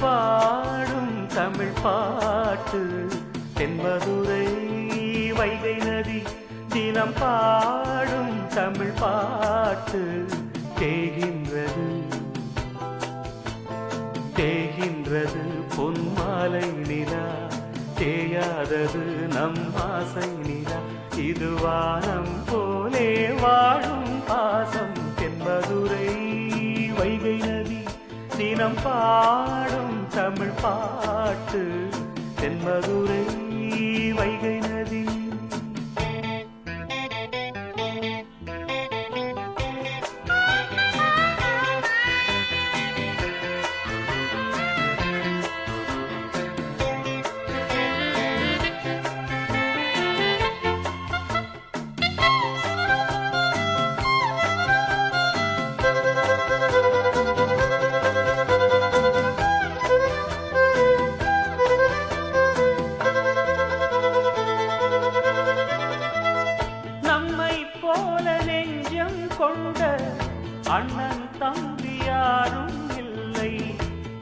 பாடும் தமிழ் பாட்டு தென்மதுரை வைகை நதி தினம் பாடும் தமிழ் பாட்டு தேகின்றது தேகின்றது பொன்மாலை நிலா தேயாதது நம் ஆசை நிலா இது வானம் போலே வாழும் பாசம் தென்மதுரை வைகை நதி தினம் பாடும் தமிழ் பாட்டு தென்மதுரை வைகை நதி கொண்ட அண்ணன் தம்பி யாரும் இல்லை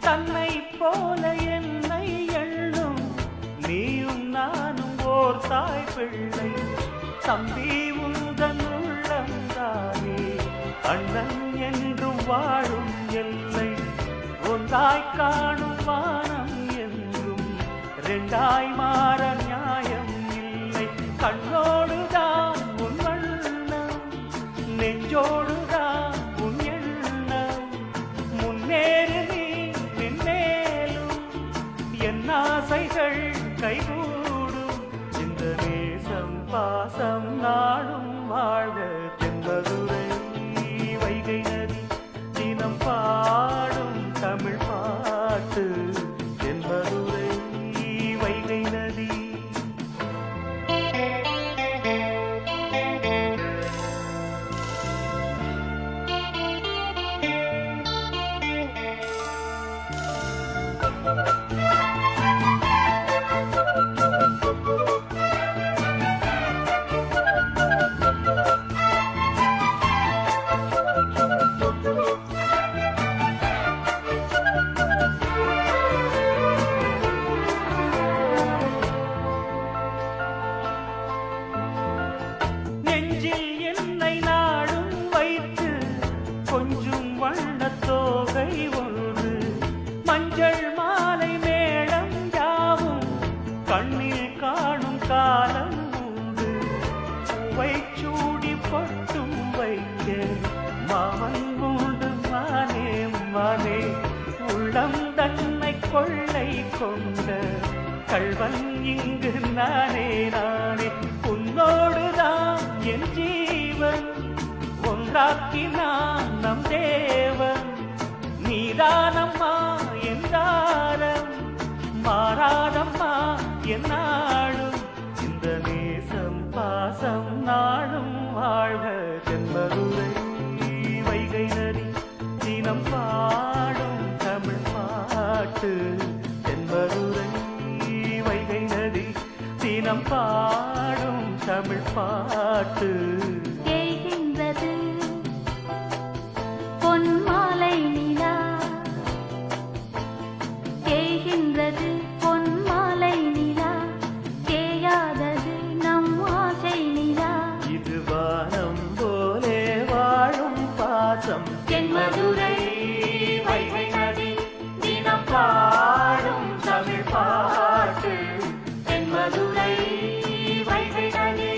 தன்னை போல என்னை எண்ணும் நீயும் நானும் ஓர் தாய் பிள்ளை தம்பி உந்தன் உள்ளந்தானே அண்ணன் என்றும் வாழும் எல்லை ஒன்றாய் காணும் வானம் என்றும் இரண்டாய் மாற நியாயம் இல்லை கண்ணோடுதான் உன் நெஞ்சோடுதான் உன் எண்ணம் முன்னேறு நீ மென்மேலும் என் ஆசைகள் கைகூடும் இந்த நேசம் பாசம் நாடும் வாழ்க தென்மதுரை வைகை நதி தினம் பாடும் தமிழ் பாட்டு தென்மதுரை வைகை நதி கொஞ்சம் வண்ணத்தோகை ஒன்று மஞ்சள் மாலை மேளம் யாவும் கண்ணில் காணும் காலம் உண்டு பூவை சூடி பட்டும் வைக்க மாமன் உண்டு மானே மானே உள்ளம் தன்னை கொள்ளை கொண்ட கள்வன் இங்கு நானே நானே உன்னோடுதான் என் ஜீவன் ஒன்றாக்கினான் நம் தேவன் நீதானம்மா என்றாரம் மாறாதம்மா என்னாடும் இந்த நேசம் பாசம் நாடும் வாழ்க தென்மதுரை வைகை நதி தினம் பாடும் தமிழ் பாட்டு தென்மதுரை வைகை நதி தினம் பாடும் தமிழ் பாட்டு பொன்மாலை நிலா தேய்கின்றது பொன்மாலை நிலா தேயாதது நம் ஆசை நிலா இது வானம் போலே வாழும் பாசம் தென்மதுரை வைகை நதி தினம் பாடும் தமிழ் பாட்டு தென்மதுரை வைகை நதி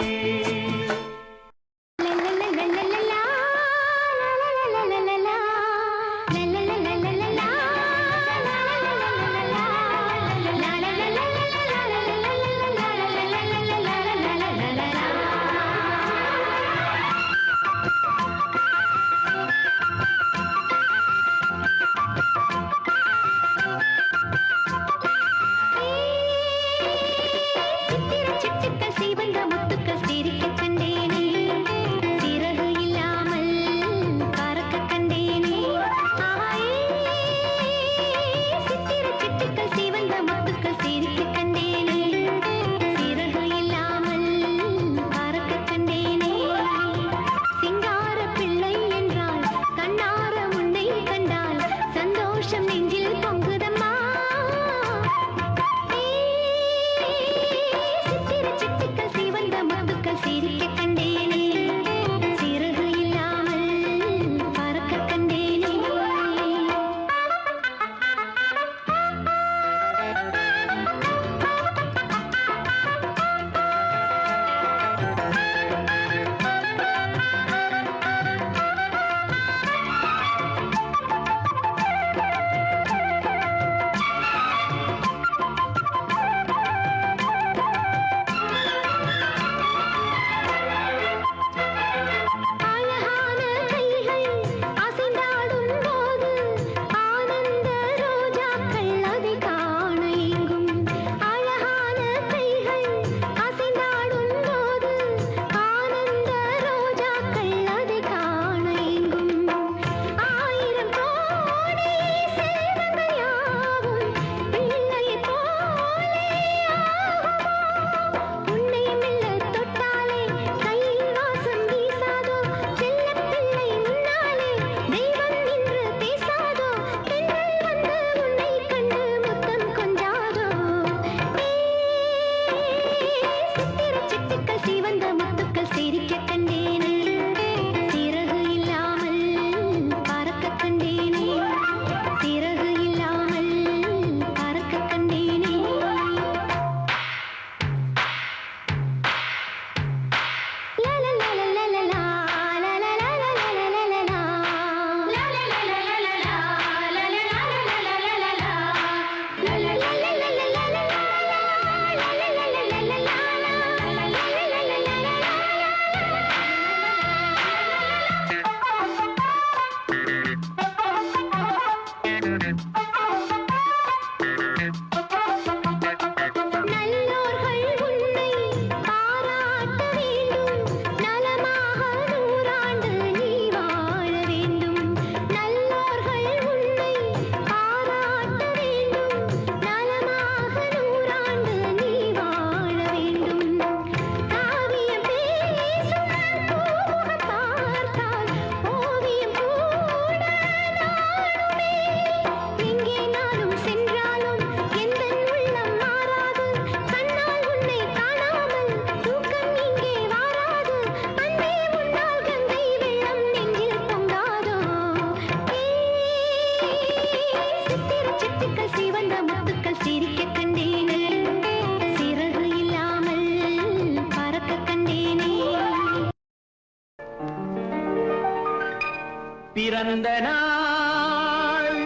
பிறந்த நாள்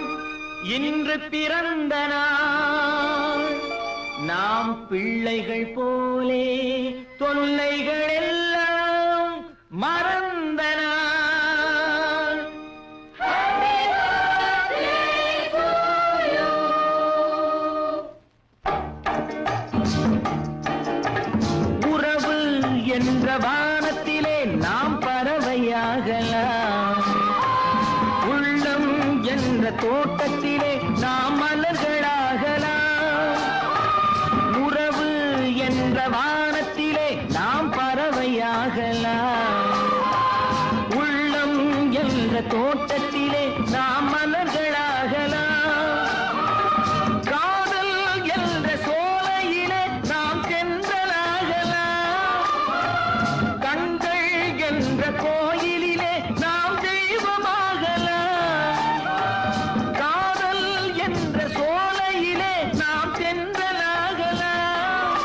இன்று பிறந்த நாள் நாம் பிள்ளைகள் போலே தொல்லைகள் எல்லாம் மறந்த நாள். உறவு என்ற வானத்திலே நாம் பறவையாகலாம், உள்ளம் என்ற தோட்டத்திலே நாம் மலர்களாகலாம். உறவு என்ற வானத்திலே நாம் பறவையாகலாம், உள்ளம் என்ற தோட்டத்திலே நாம் மலர்களாகலாம். காதல் என்ற சோலையிலே நாம் தென்றலாகலாம், கண்கள் என்ற கோயிலிலே நாம் தெய்வமாகலாம். காதல் என்ற சோலையிலே நாம் தென்றலாகலாம்,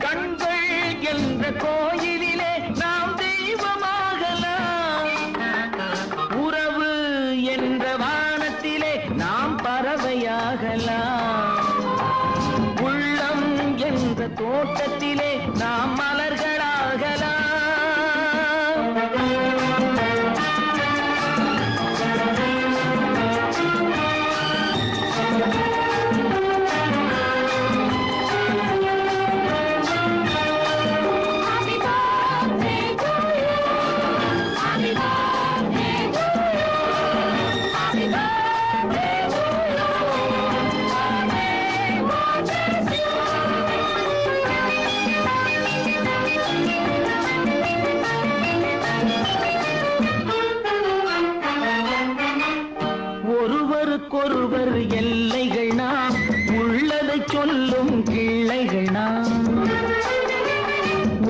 கண்கள் என்ற கோயிலிலே நாம் தெய்வமாகலாம். உறவு என்ற வானத்திலே நாம் பறவையாகலாம், உள்ளம் என்ற தோட்டத்திலே நாம் மலர்களாகலாம். ஒருவருக்கொருவர் எல்லைகள் நாம், உள்ளதை சொல்லும் கிள்ளைகள் நாம்.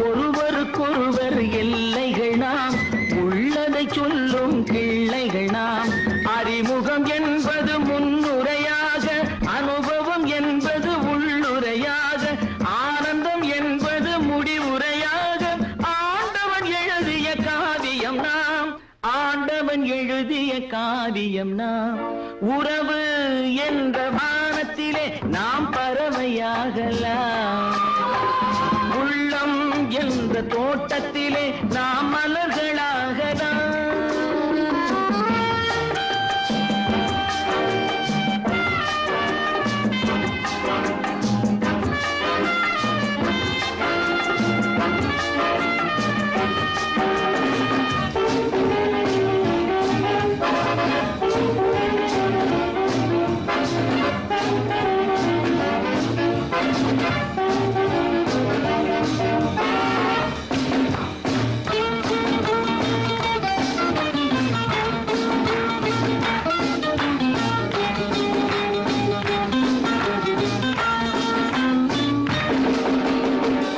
ஒருவருக்கொருவர் எல்லைகள் நாம், உள்ளதை சொல்லும் கிள்ளைகள் நாம். அறிமுகம் என்பது முன்னுரையாக, அனுபவம் என்பது உள்ளுரையாக, ஆனந்தம் என்பது முடிவுரையாக. ஆண்டவன் எழுதிய காவியம் நாம், ஆண்டவன் எழுதிய காவியம் நாம். உறவு என்ற வானத்திலே நாம் பறவையாகலாம், உள்ளம் என்ற தோட்டத்திலே நாம் மலர்களாகலாம்.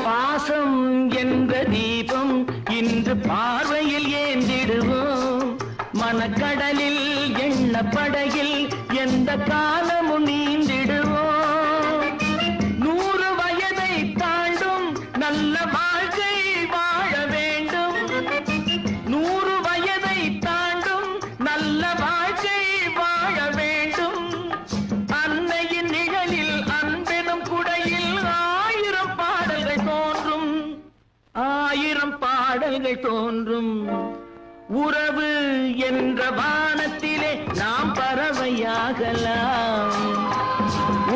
பாசம் என்ற தீபம் இன்று பார்வையில் ஏந்திடுவோம், மனக்கடலில் எண்ண படகில் எந்த காலமும் நீந்திடுவோம். 100 வயதை தாண்டும் நல்ல வாழ்க்கை வாழ வேண்டும், 100 வயதை தாண்டும் நல்ல வாழ்க்கை வாழ வேண்டும். அன்னையின் நிழலில் அன்பெனும் குடையில் 1000 பாடல்கள் தோன்றும், 1000 பாடல்கள் தோன்றும். உறவு என்ற வானத்திலே நாம் பறவையாகலாம்,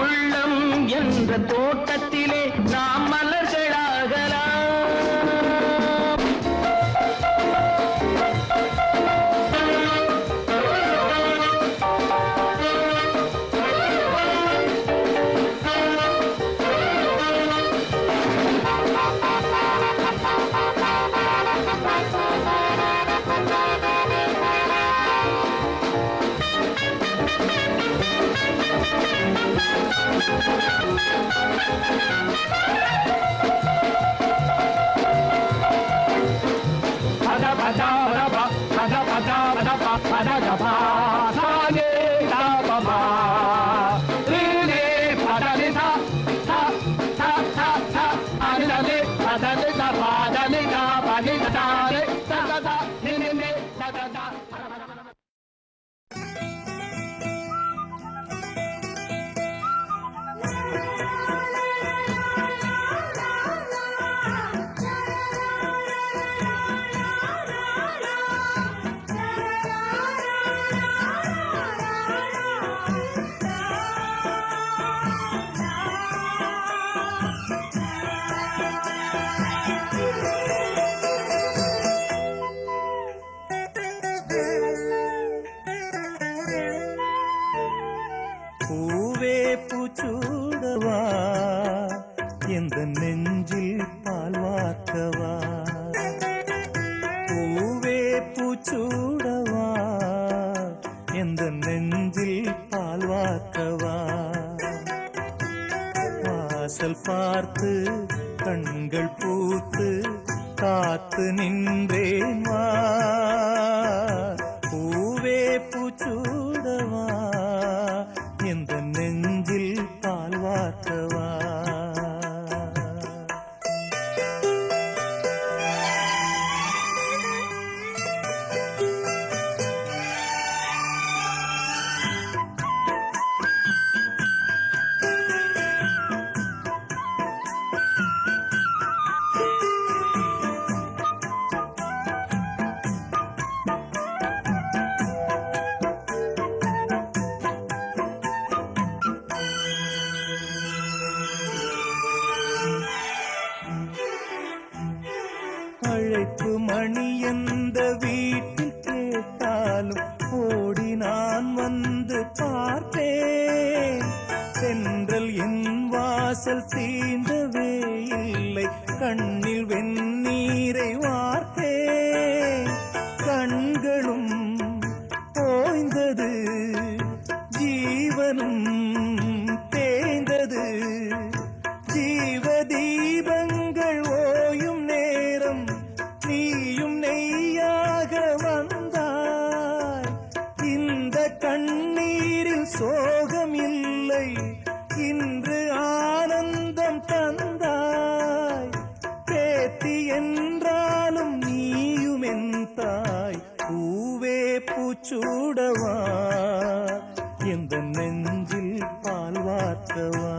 உள்ளம் என்ற தோட்டத்திலே நாம் மலர்களாகலாம். da da da பூச்சூடவா எந்த நெஞ்சில் பால் வார்க்கவா வாசல் பார்த்து கண்கள் பூத்து காத்து நின்றேன் வா பூவே பூச்சூடவா எந்த நெஞ்சில் பால் வார்க்கவா அழைப்பு மணி எந்த வீட்டில் கேட்டாலும் ஓடி நான் வந்து பார்ப்பேன் சென்றல் என் வாசல் தீண்டவே இல்லை கண்ணில் வெந்நீரை வார்த்தேன் கண்களும் ஓய்ந்தது ஜீவனும் தேய்ந்தது ஜீவ தீபங்கள் ஓயும் நேரம் நீயும் நெய்யாக வந்தாய் இந்த கண்ணீரில் சோகம் இல்லை இன்று ஆனந்தம் தந்தாய் பேத்தி என்றாலும் நீயும் என் தாய் பூவே பூச்சூடவா எந்த நெஞ்சில் பால் வார்க்கவா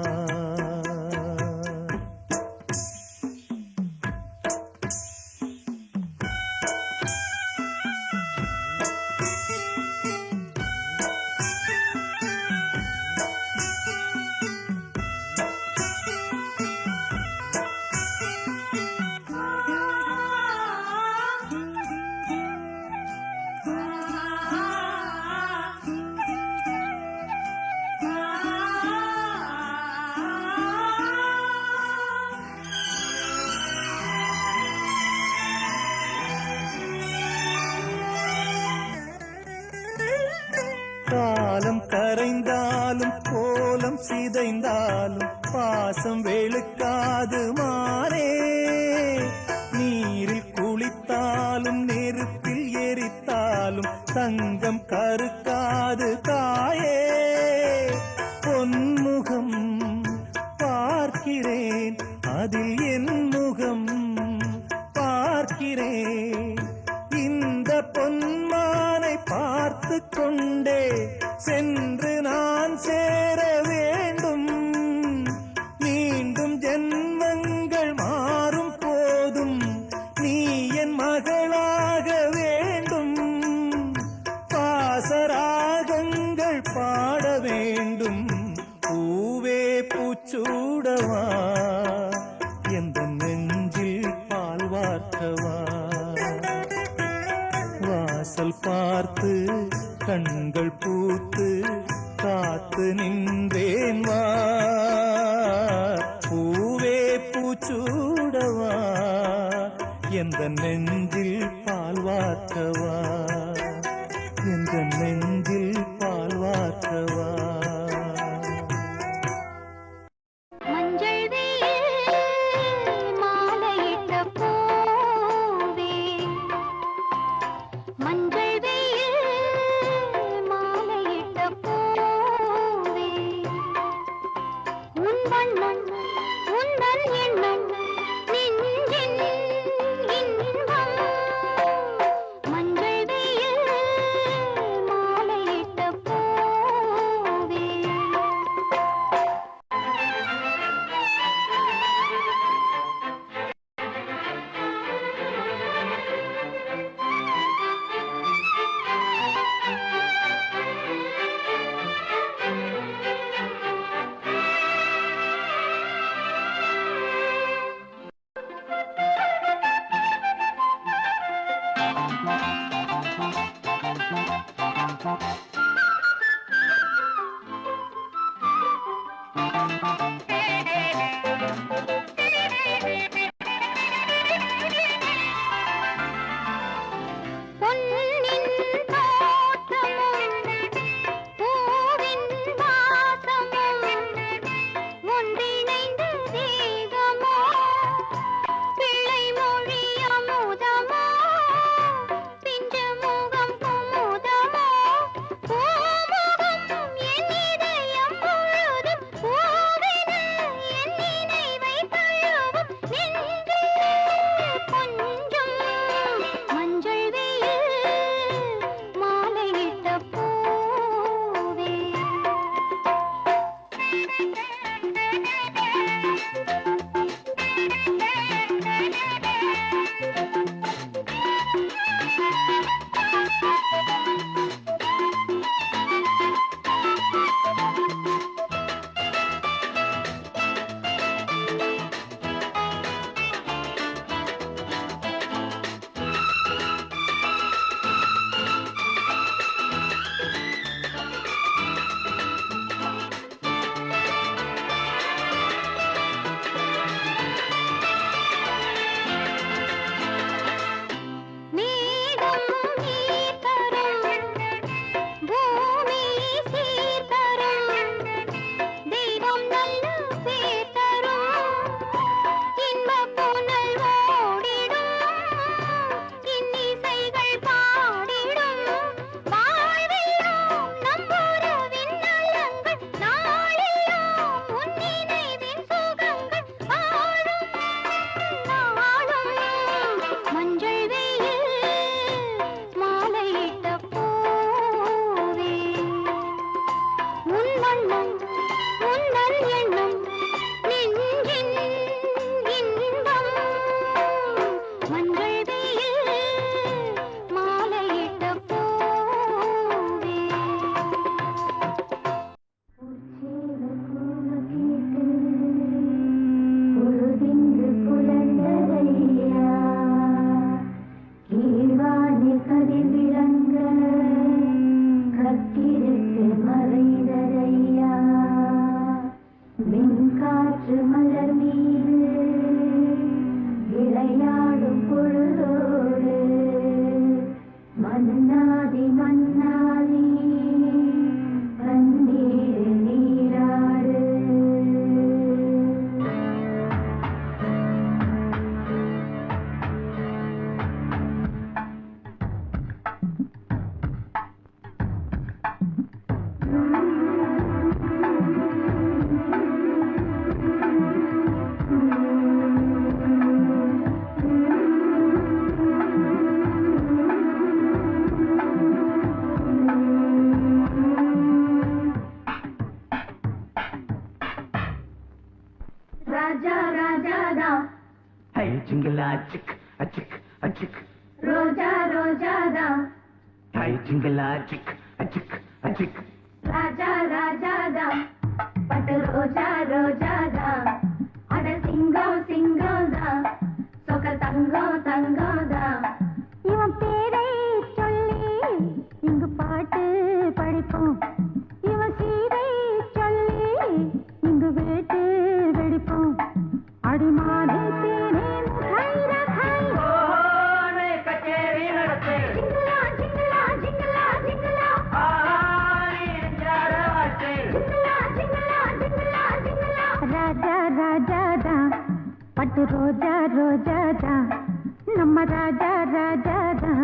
காலம் கரைந்தாலும் கோலம் சிதைந்தாலும் பாசம் வெளுக்காது மாறே நீரில் குளித்தாலும் நெருப்பில் எரித்தாலும் தங்கம் கருக்காது தாயே பொன்முகம் பார்க்கிறேன் அதில் என் முகம் பார்க்கிறேன் இந்த பொன்மானை பார்த்து கொண்டே சென்று நான் சேர வேண்டும் மீண்டும் ஜென்மங்கள் மாறும் போதும் நீ என் மகளாக வேண்டும் பாசராகங்கள் பாட வேண்டும் பூவே பூச்சூடவா எந்த நெஞ்சில் பால் வார்க்கவா வாசல் பார்த்து கண்கள் பூத்து காத்து நின்றேன் வா பூவே பூச்சூடவா எந்த நெஞ்சில் பால் வார்க்கவா எந்த நெஞ்சில் பால் வார்க்கவா பொன் Jingle-a-chick, a-chick, a-chick. Roja, Rojada. Hey, jingle-a-chick, a-chick, a-chick. Raja, Rajada. But Roja, Rojada. Ada singam, singam-da. Soka tangam, tangam-da. இவன் பேரை சொல்லி இங்கு பாட்டு படிப்போம். இவன் சீரை சொல்லி இங்கு வேட்டு வெடிப்போம். அடிமானே தேனே முகைர கை ஓனே கச்சேரி நடத்தே ஜிங்கலா ஜிங்கலா ஜிங்கலா ஜிங்கலா ஆனே ஜாரவாட்டே ஜிங்கலா ஜிங்கலா ஜிங்கலா ஜிங்கலா ராஜா ராஜாதா பட்டு ரோஜா ரோஜாதா நம்ம ராஜா ராஜாதா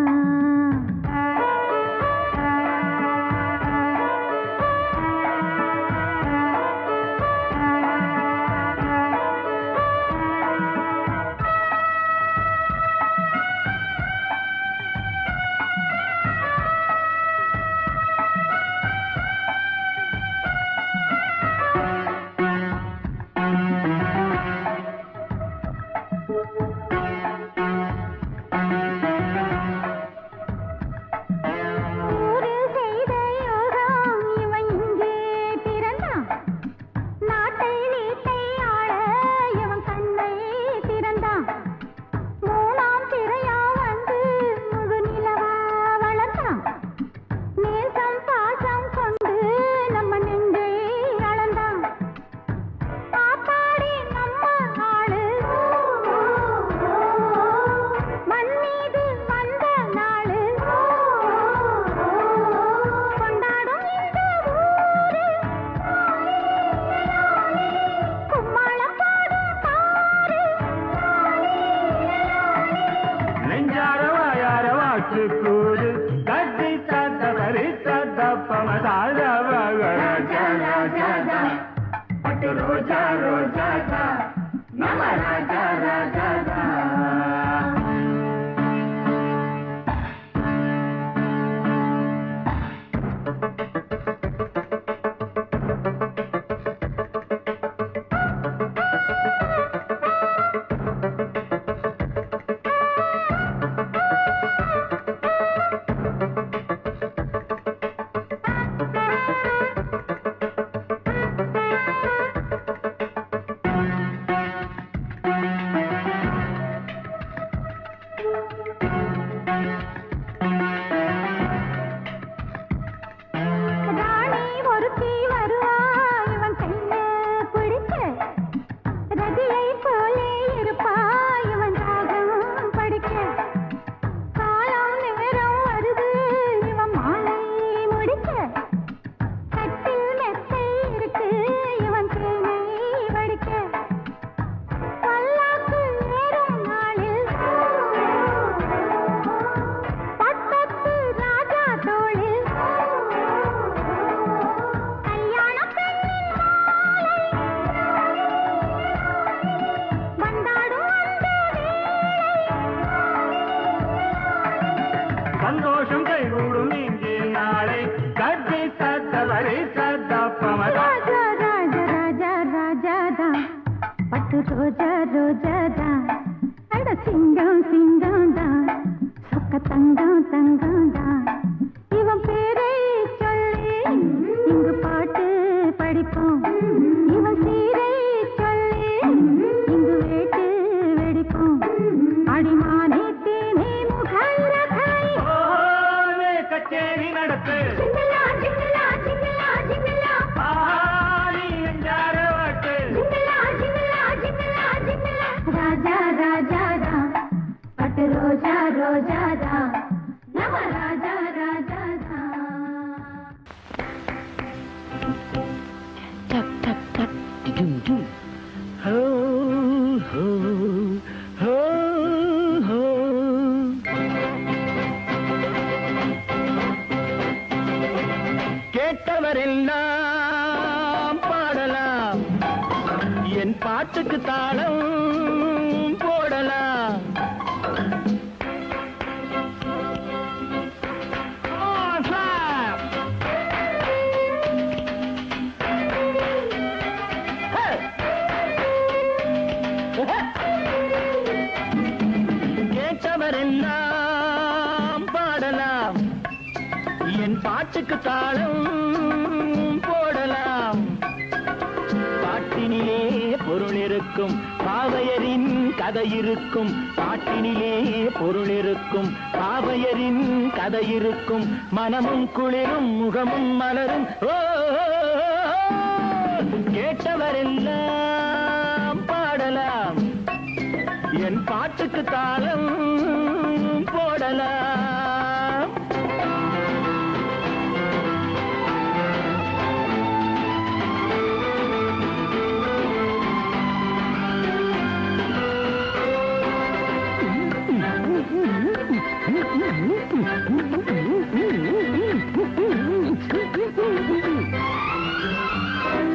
Roja, Rojada, Nama Raja, Rajada. ரோஜா ரோஜா தான் அட சிங்கம் சிங்கம் தான் சொக்க தங்கம் தங்கம் தான் இவன் பேரை சொல்லி இங்கு பாட்டு படிப்போம் இவன் சீரை சொல்லி இங்கு வேட்டு வெடிப்போம் அடிமானே தேனே முகரகாய் கச்சேரி நடத்து ஜிங்கலா ஜிங்கலா ஜிங்கலா ஜிங்கலா ஆடி எஞ்சார வாட்டு ஜிங்கலா ஜிங்கலா ஜிங்கலா ஜிங்கலா ராஜா ராஜா தா பட்டு ரோஜா ரோஜா தா நம ராஜா ராஜா தா டக் டக் டக் டிடும் டும் ஹோ ஹோ ஹோ ஹோ கேட்டவரெல்லாம் பாடலாம் என் பாட்டுக்கு தாளம் போடலாம் கேட்டவரெல்லாம் பாடலாம் என் பாட்டுக்கு தாளம் போடலாம் பாட்டினிலே பொருள் இருக்கும் பாவையரின் கதை இருக்கும் பாட்டினிலே பொருள் இருக்கும் பாவையரின் கதை இருக்கும் மனமும் குளிரும் முகமும் மலரும் ஓ கேட்டவரெல்லாம் பாடலாம் என் பாட்டுக்கு தாளம் போடலாம்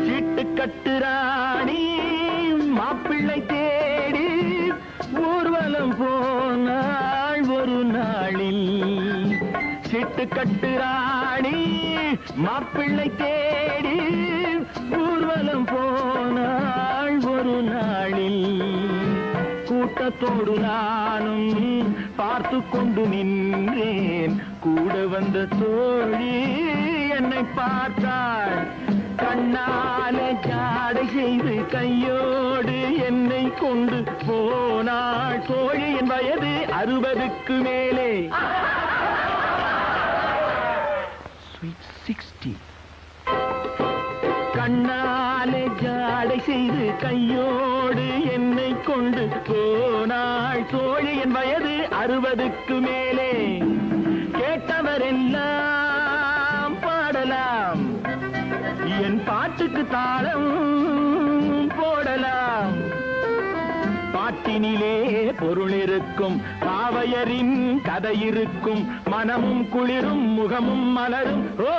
சீட்டு கட்டுராணி மாப்பிள்ளை தேடி ஊர்வலம் போனாள் ஒரு நாளில் சீட்டு கட்டுராணி மாப்பிள்ளை தேடி ஊர்வலம் போனாள் ஒரு நாளில் கூட்டத்தோடு நானும் பார்த்து கொண்டு நின்றேன் கூட வந்த தோழி என்னை பார்த்தாள் கண்ணாலே ஜாடை செய்து கையோடு என்னை கொண்டு போனாள் தோழியின் வயது 60க்கு மேலே Sweet 60 கண்ணாலே ஜாடை செய்து கையோடு என்னை கொண்டு போனாள் தோழியின் வயது 60க்கு மேலே கேட்டவரெல்லாம் பாடலாம் என் பாட்டுக்கு தாளம் போடலாம் பாட்டினிலே பொருள் இருக்கும் பாவையரின் கதை இருக்கும் மனமும் குளிரும் முகமும் மலரும் ஓ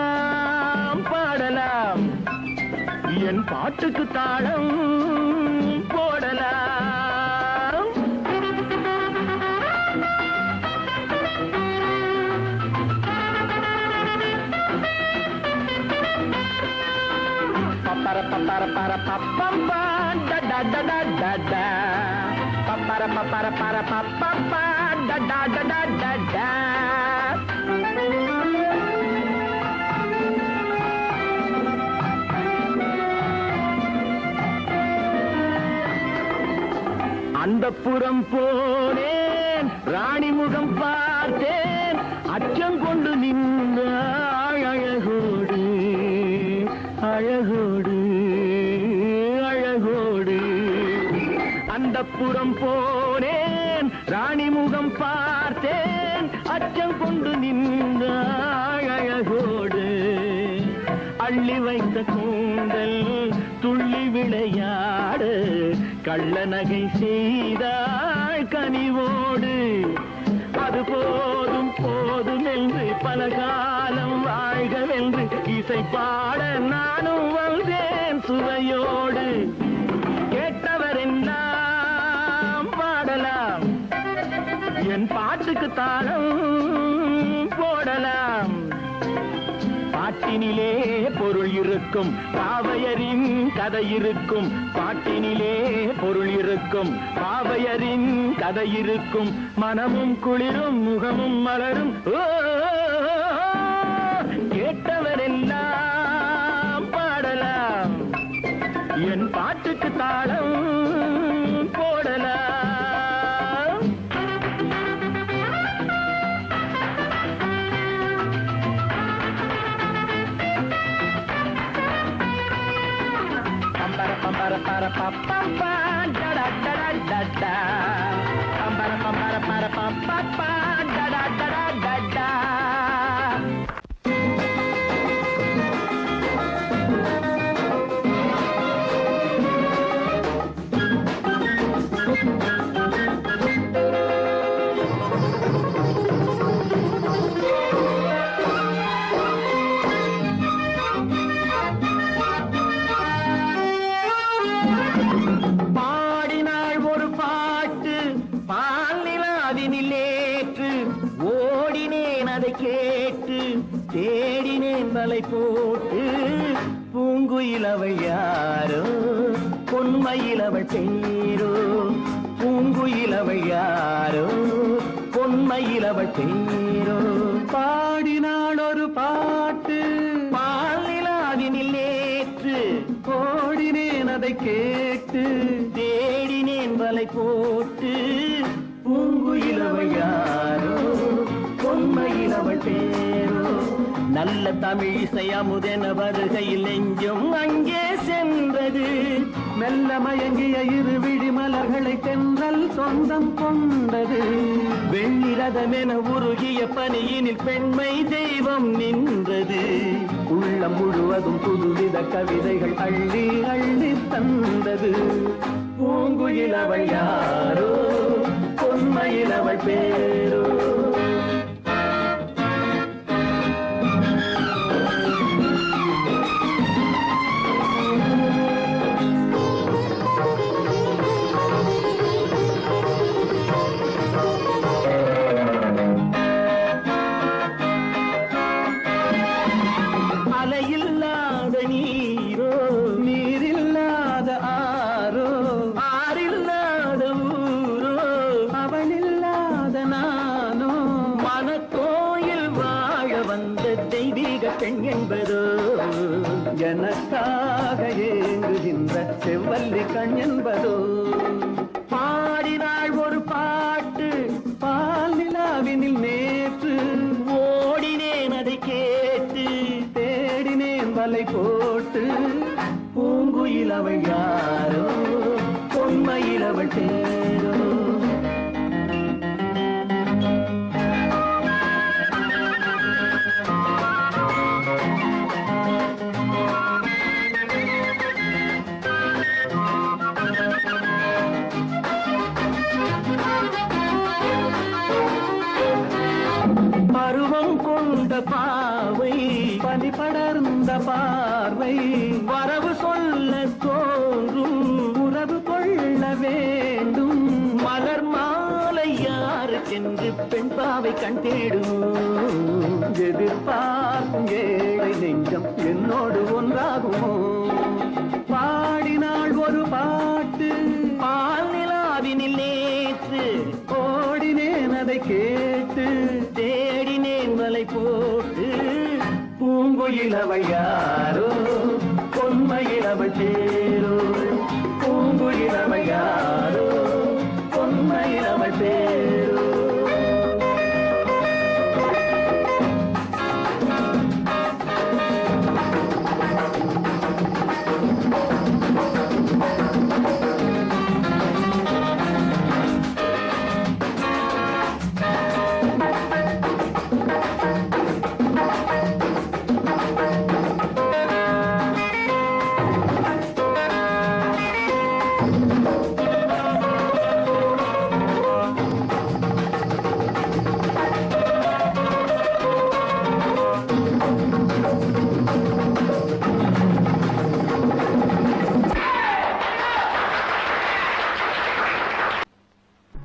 கேட்டவரெல்லாம் பாடலாம் என் பாட்டுக்கு தாளம் போடலாம் பப்பர பப்பர பர பப்பப்பா டா டா டா டா டா டா பப்பர பப்பர பர பப்பப்பா டா டா டா டா டா டா அந்தப்புறம் போனேன் ராணி முகம் பார்த்தேன் அச்சம் கொண்டு நின்றாள் அழகோடு அழகோடு அழகோடு அந்தப்புறம் போனேன் ராணி முகம் பார்த்தேன் அச்சம் கொண்டு நின்றாள் அழகோடு அள்ளி வைத்த கூந்தல் துள்ளி விளையாடு கள்ள நகை செய்தாள் கனிவோடு அது போதும் போதும் என்று பல காலம் வாழ்கவென்று இசை பாட நானும் வந்தேன் சுவையோடு கேட்டவரெல்லாம் பாடலாம் என் பாட்டுக்கு தாளம் போடலாம் பாட்டினிலே பொருள் இருக்கும், பாவையரின் கதை இருக்கும். பாட்டினிலே பொருள் இருக்கும், பாவையரின் கதை இருக்கும். மனமும் குளிரும், முகமும் மலரும். கேட்டவரெல்லாம் பாடலாம், என் பாட்டுக்கு தாளம் போடலாம். பம்பர பம்பர பர பப்பா டடா டடா டடா. பம்பர பம்பர பர பப்பா டடா டடா டடா. பாடினாள் ஒரு பாட்டு பால்நிலாவினிலேற்று, ஓடினேன் அதை கேட்டு, தேடினேன் வலை போட்டு. பூங்குயில் அவள் யாரோ, பொன்மையில் அவள் பேரோ. பூங்குயில் அவள் யாரோ, பொன்மையில் அவள் பேரோ. பாடினாள் ஒரு பாட்டு பால்நிலாவினில் நேற்று, ஓடினேன் அதை கேட்டு, தேடினேன் வலை போட்டு. பூங்குயில் அவள் யாரோ, பொன்மையில் அவள் பேரோ. நல்ல தமிழ் இசை அமுதென வருகையில் நெஞ்சும் அங்கே சென்றது. மெல்ல மயங்கிய இரு விழி மலர்களை தென்றல் சொந்தம் கொண்டது. வெள்ளிரதமென உருகிய பனியினில் பெண்மை தெய்வம் நின்றது. உள்ளம் முழுவதும் புதுவித கவிதைகள் அள்ளி அள்ளி தந்தது. பூங்குயில் அவள் யாரோ, பொன்மையில் அவள் பேரோ. அலையில்லாத நீரோ, நீரில்லாத ஆரோ, ஆறில்லாத ஊரோ, அவளில்லாத நானோ. மனக்கோயில் வாழ வந்த தெய்வீக பெண் என்பதோ, எனக்காக ஏங்குகின்ற செவ்வல்லி கண் என்பதோ. பாடினாள் ஒரு பாட்டு பால்நிலாவினில் நேற்று, ஓடினேன் அதை கேட்டு, தேடினேன் வலை போட்டு. பூங்குயில் அவள் யாரோ, பொன்மையில் அவள் பேரோ. பருவம் கொண்ட பாவை, பனி படர்ந்த பார்வை, வரவு சொல்ல தோன்றும், உறவு கொள்ள வேண்டும். மலர் மாலை யாருக்கென்று பெண் பாவை கண் தேடும். எதிர்பார்க்கும் ஏழை நெஞ்சம் என்னோடு ஒன்றாகுமோ. பாடினாள் ஒரு பாட்டு பால்நிலாவினில் நேற்று, ஓடினேன் அதை கேட்டு, தேடினேன் வலை போட்டு. பூங்குயில் அவள் யாரோ, பொன்மையில் அவள் பேரோ. பூங்குயில் அவள் யாரோ, பொன்மையில் அவள் பேரோ.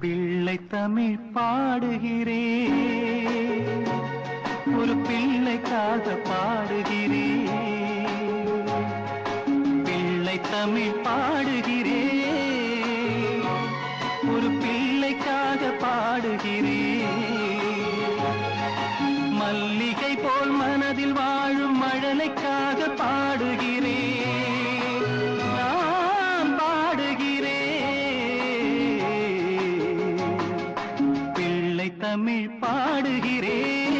பிள்ளை தமிழ் பாடுகிறேன், ஒரு பிள்ளைக்காக பாடுகிறேன், பிள்ளை தமிழ் பாடுகிறேன், ஒரு பிள்ளைக்காக பாடுகிறேன். மல்லிகை போல் மனதில் வாழும் மழலைக்காக பாடுகிறேன், நான் பாடுகிறேன், பிள்ளை தமிழ் பாடுகிறேன்,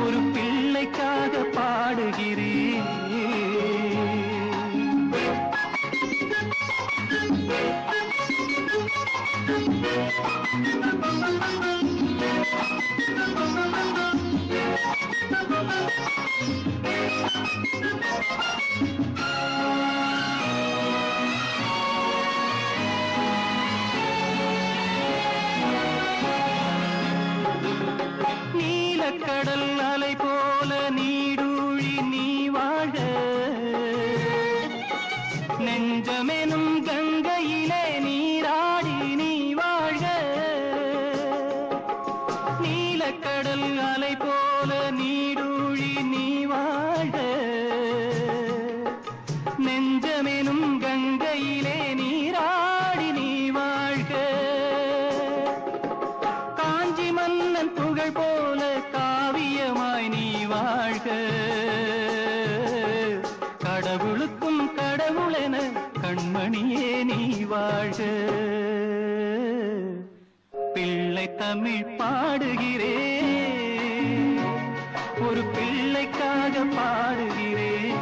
ஒரு பிள்ளைக்காக பாடுகிறேன். நீலக்கடல் அலை போல நீடூழி நீ வாழ, நெஞ்சமெனும் கங்கையிலே நீராடி நீ வாழ்க. நீலக்கடல் அலை போல நீடூழி நீ வாழ, நெஞ்சமெனும் கங்கையிலே நீராடி நீ வாழ்க. காஞ்சி மன்னன் புகழ் போல காவியமாய் நீ வாழ்க. கடவுளுக்கும் கடவுளென கண்மணியே நீ வாழ்க. பிள்ளை தமிழ் பாடுகிறேன், ஒரு பிள்ளைக்காக பாடுகிறேன்.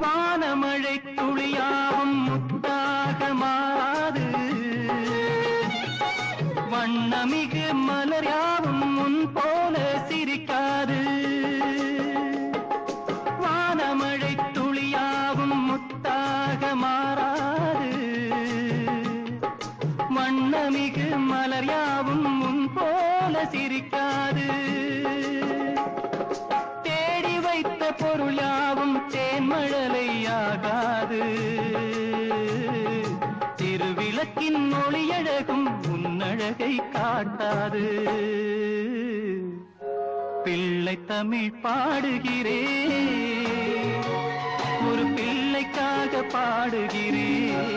வானமழை துளியாவும் முத்தாக மாறாது, வண்ணமிகு மலர் யாவும் முன் போல சிரிக்காது. வானமழை துளியாவும் முத்தாக மாறாது, வண்ணமிகு மலர் யாவும் முன் போல சிரிக்காது. தேடி வைத்த பொருள் யாவும் தேன்மழலையாகாது, திருவிளக்கின் ஒளியழகும் உன்னழகை காட்டாது. பிள்ளை தமிழ் பாடுகிறேன், ஒரு பிள்ளைக்காக பாடுகிறேன்.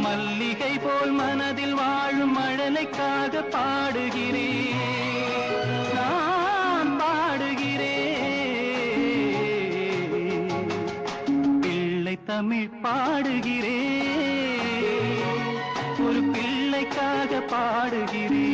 மல்லிகை போல் மனதில் வாழும் மழலைக்காக பாடுகிறேன், நான் பாடுகிறேன். பிள்ளை தமிழ் பாடுகிறேன், ஒரு பிள்ளைக்காக பாடுகிறேன்.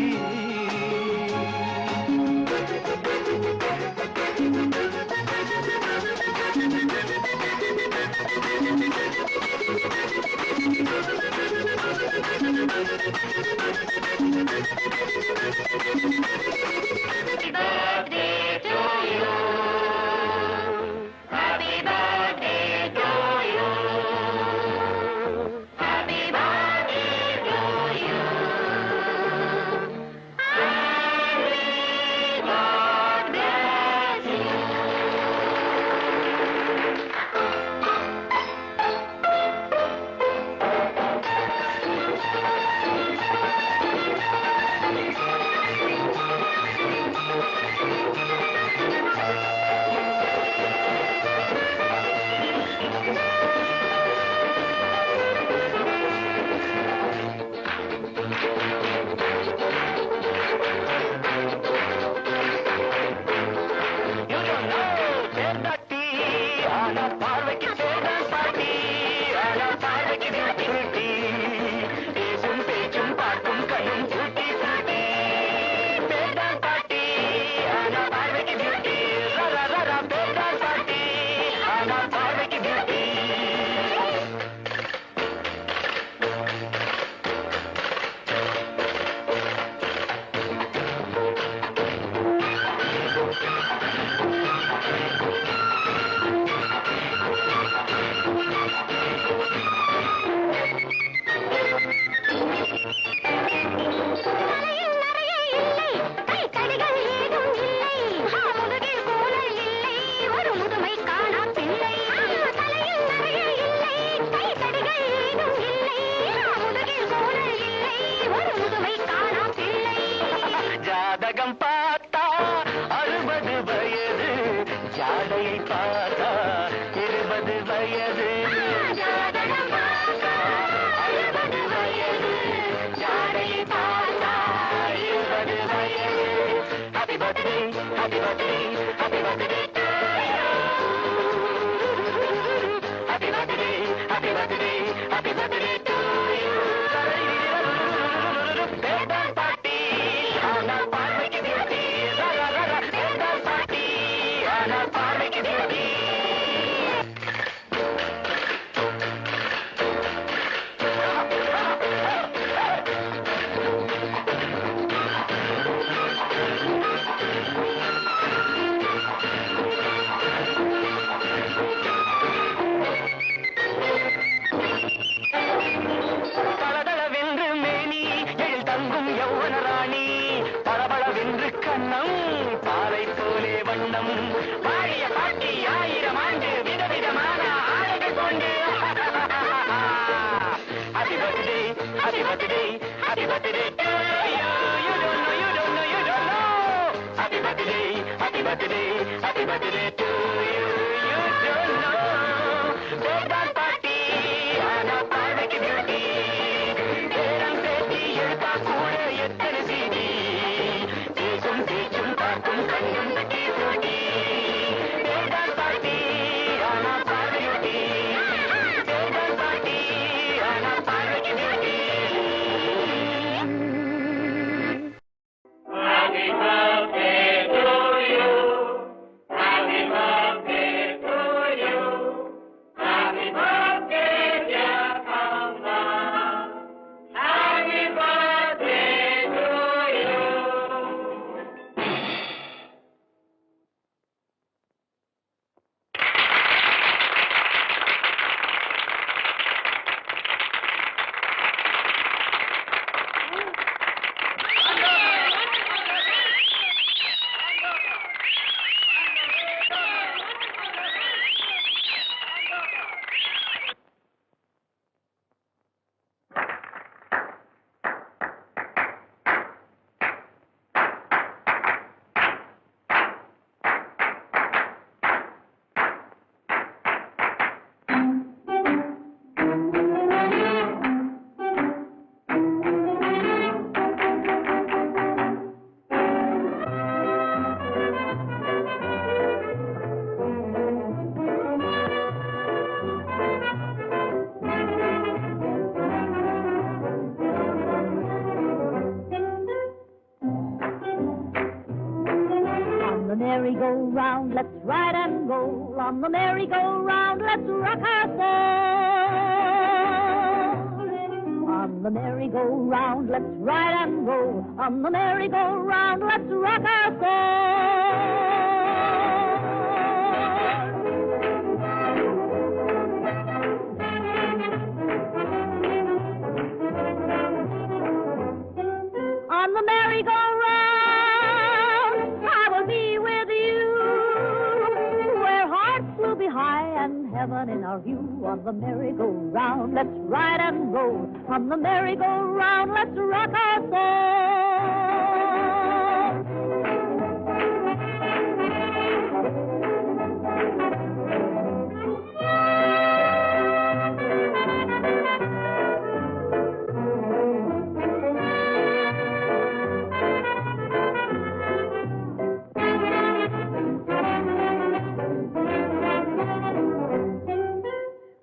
ஜாடையை பார்த்தா 20 வயது ஜாடையை பார்த்தா 20 வயது happy birthday happy birthday happy birthday happy birthday happy birthday happy birthday to you பாட்டி ஆனா பார்வைக்கு பியூட்டி பாட்டி ஆனா பார்வைக்கு பியூட்டி பலதளவென்று மேனி எழில் தங்கும் யௌவன ராணி பளபளவென்று கண்ணம் பாலை போலே வண்ணம் வாழிய பாட்டி 1000 ஆண்டு விதவிதமான ஆடைகள் கொண்டு happy birthday happy birthday happy birthday to you you don't know you don't know you don't know happy birthday happy birthday happy birthday to you you don't know பேதான் பாட்டி ஆனா பார்வைக்கு பியூட்டி பேரம் பேட்டி எழுத்தா கூட எத்தனை சீடி பேசும் பேச்சும் பார்க்கும் கண்ணும் தட்டி சூட்டி பேதான் பாட்டி ஆனா பார்வையூட்டி பேதான் பாட்டி ஆனா பார்வைக்கு beauty Happy birthday to you. Happy birthday to you. Happy birthday, dear Kamla. Happy birthday to you. On the merry-go-round, let's ride and roll. On the merry-go-round, let's rock our boat. On the merry-go-round, let's ride and roll. On the merry-go-round, let's rock our boat. On the merry-go-round, I will be with you, where hearts will be high and heaven in our view. On the merry-go-round, let's ride and roll. On the merry-go-round, let's rock our boat.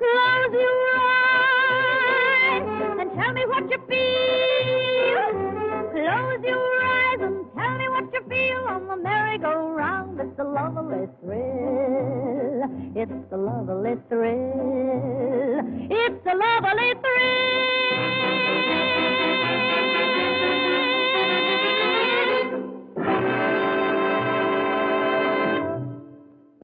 Close your eyes and tell me what you feel. Close your eyes and tell me what you feel. On the merry-go-round, it's a lovely thrill. It's a lovely thrill. It's a lovely thrill.